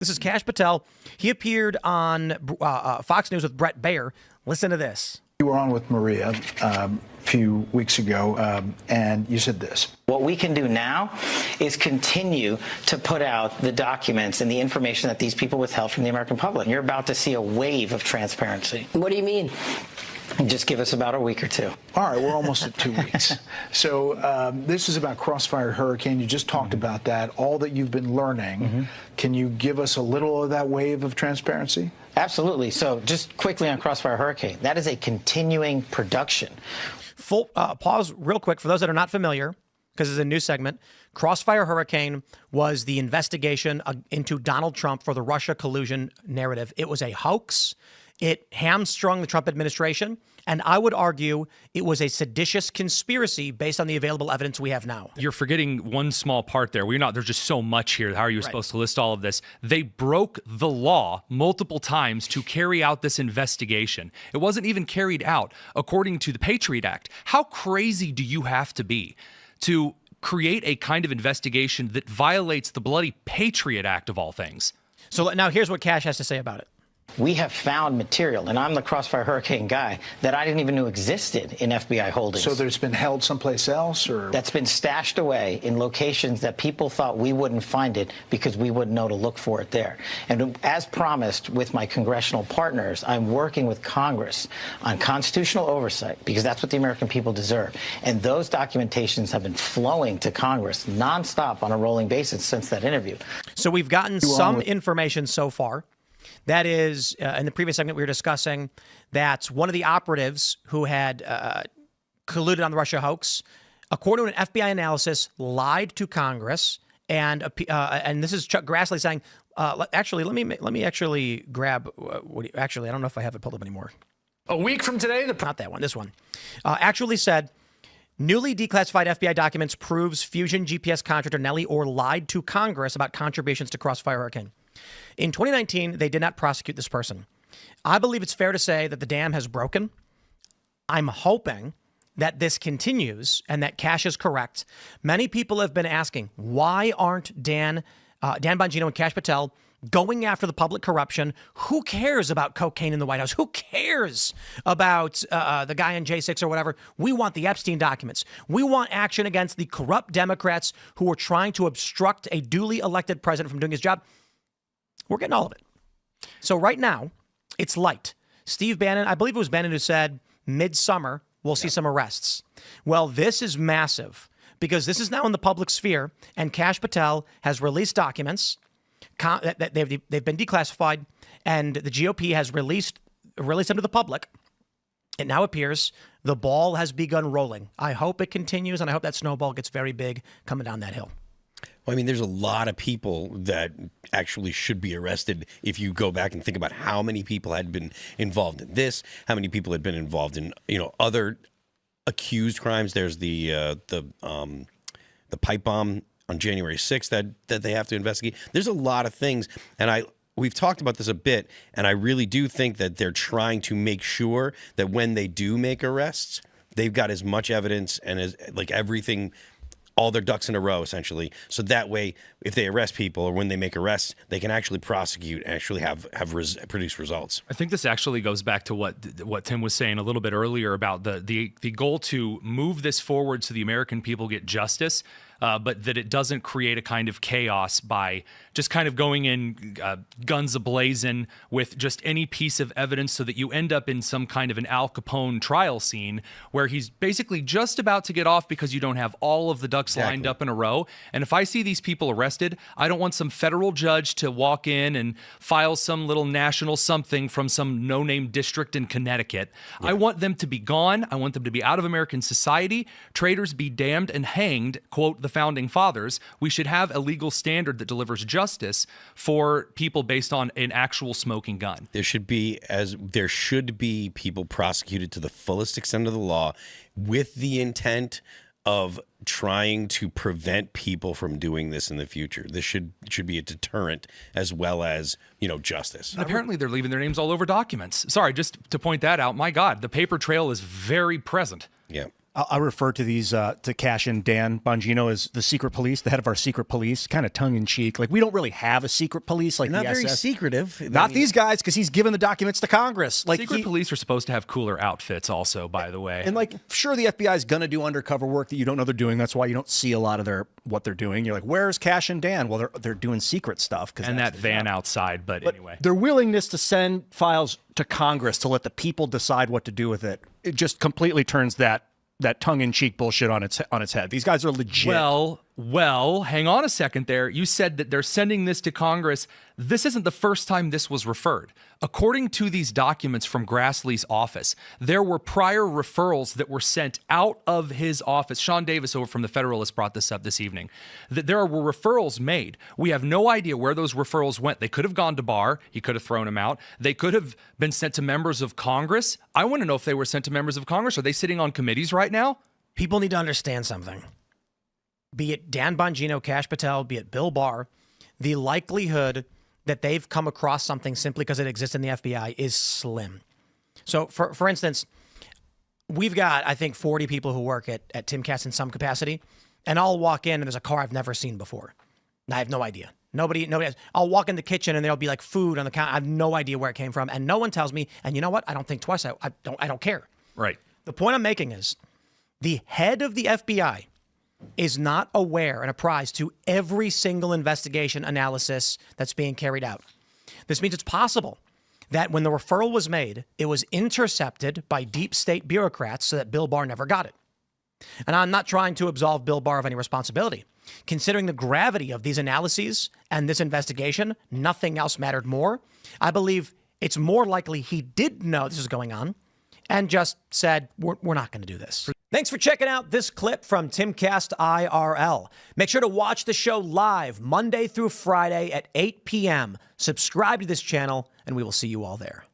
This is Kash Patel. He appeared on Fox News with Brett Baer. Listen to this. You were on with Maria a few weeks ago, and you said this. What we can do now is continue to put out the documents and the information that these people withheld from the American public. You're about to see a wave of transparency. What do you mean? Just give us about a week or two. All right, we're almost at 2 weeks. So this is about Crossfire Hurricane. You just talked about that, all that you've been learning. Can you give us a little of that wave of transparency? Absolutely. So just quickly on Crossfire Hurricane, that is a continuing production. Full pause real quick for those that are not familiar, because it's a new segment. Crossfire Hurricane was the investigation into Donald Trump for the Russia collusion narrative. It was a hoax. It hamstrung the Trump administration, and I would argue it was a seditious conspiracy based on the available evidence we have now. You're forgetting one small part there. There's just so much here. How are you supposed to list all of this? They broke the law multiple times to carry out this investigation. It wasn't even carried out according to the Patriot Act. How crazy do you have to be to create a kind of investigation that violates the bloody Patriot Act of all things? So now here's what Kash has to say about it. We have found material, and I'm the Crossfire Hurricane guy, that I didn't even know existed in FBI holdings. So there's been held someplace else, or? That's been stashed away in locations that people thought we wouldn't find it because we wouldn't know to look for it there. And as promised with my congressional partners, I'm working with Congress on constitutional oversight because that's what the American people deserve. And those documentations have been flowing to Congress nonstop on a rolling basis since that interview. So we've gotten some information so far. That is, in the previous segment, we were discussing that one of the operatives who had colluded on the Russia hoax, according to an FBI analysis, lied to Congress. And this is Chuck Grassley saying, actually, let me actually grab. Actually, I don't know if I have it pulled up anymore. A week from today, not that one. This one actually said. Newly declassified FBI documents proves Fusion GPS contractor Nellie Orr lied to Congress about contributions to Crossfire Hurricane. In 2019, they did not prosecute this person. I believe it's fair to say that the dam has broken. I'm hoping that this continues and that Kash is correct. Many people have been asking, why aren't Dan Bongino and Kash Patel going after the public corruption? Who cares about cocaine in the White House? Who cares about the guy in J6 or whatever? We want the Epstein documents. We want action against the corrupt Democrats who are trying to obstruct a duly elected president from doing his job. We're getting all of it. So right now, it's light. Steve Bannon, I believe it was Bannon who said midsummer, we'll see some arrests. Well, this is massive because this is now in the public sphere, and Kash Patel has released documents that they've been declassified, and the GOP has released them to the public. It now appears the ball has begun rolling. I hope it continues, and I hope that snowball gets very big coming down that hill. Well, I mean, there's a lot of people that actually should be arrested if you go back and think about how many people had been involved in this, how many people had been involved in, other accused crimes. There's the pipe bomb on January 6th that they have to investigate. There's a lot of things, and we've talked about this a bit, and I really do think that they're trying to make sure that when they do make arrests, they've got as much evidence and as everything, all their ducks in a row, essentially. So that way, if they arrest people or when they make arrests, they can actually prosecute and actually produce results. I think this actually goes back to what Tim was saying a little bit earlier about the goal to move this forward so the American people get justice. But that it doesn't create a kind of chaos by just kind of going in guns a-blazing with just any piece of evidence so that you end up in some kind of an Al Capone trial scene where he's basically just about to get off because you don't have all of the ducks lined up in a row. And if I see these people arrested, I don't want some federal judge to walk in and file some little national something from some no-name district in Connecticut. Yeah. I want them to be gone. I want them to be out of American society. Traitors be damned and hanged, quote, the founding fathers. We should have a legal standard that delivers justice for people based on an actual smoking gun. There should be people prosecuted to the fullest extent of the law with the intent of trying to prevent people from doing this in the future. This should be a deterrent as well as, justice. And apparently they're leaving their names all over documents. Sorry, just to point that out. My God, the paper trail is very present. Yeah. I refer to these to Kash and Dan Bongino as the secret police, the head of our secret police, kind of tongue in cheek. Like, we don't really have a secret police like Not the very SS. secretive. Not these guys, because he's given the documents to Congress. Like, Secret police are supposed to have cooler outfits, also, by the way. and like, sure, the FBI is going to do undercover work that you don't know they're doing. That's why you don't see a lot of what they're doing. You're like, where's Kash and Dan? Well, they're doing secret stuff. And that van outside, but anyway. Their willingness to send files to Congress to let the people decide what to do with it just completely turns that tongue-in-cheek bullshit on its head. These guys are legit. Well, hang on a second there. You said that they're sending this to Congress. This isn't the first time this was referred. According to these documents from Grassley's office, there were prior referrals that were sent out of his office. Sean Davis over from the Federalist brought this up this evening. That there were referrals made. We have no idea where those referrals went. They could have gone to Barr. He could have thrown them out. They could have been sent to members of Congress. I want to know if they were sent to members of Congress. Are they sitting on committees right now? People need to understand something. Be it Dan Bongino, Kash Patel, be it Bill Barr, the likelihood that they've come across something simply because it exists in the FBI is slim. So, for instance, we've got, I think, 40 people who work at Timcast in some capacity, and I'll walk in and there's a car I've never seen before. And I have no idea. Nobody has. I'll walk in the kitchen and there'll be like food on the counter. I have no idea where it came from, and no one tells me. And you know what? I don't think twice. I don't care. Right. The point I'm making is the head of the FBI is not aware and apprised to every single investigation analysis that's being carried out. This means it's possible that when the referral was made, it was intercepted by deep state bureaucrats so that Bill Barr never got it. And I'm not trying to absolve Bill Barr of any responsibility. Considering the gravity of these analyses and this investigation, nothing else mattered more. I believe it's more likely he did know this was going on and just said, we're not going to do this. Thanks for checking out this clip from Timcast IRL. Make sure to watch the show live Monday through Friday at 8 p.m. Subscribe to this channel, and we will see you all there.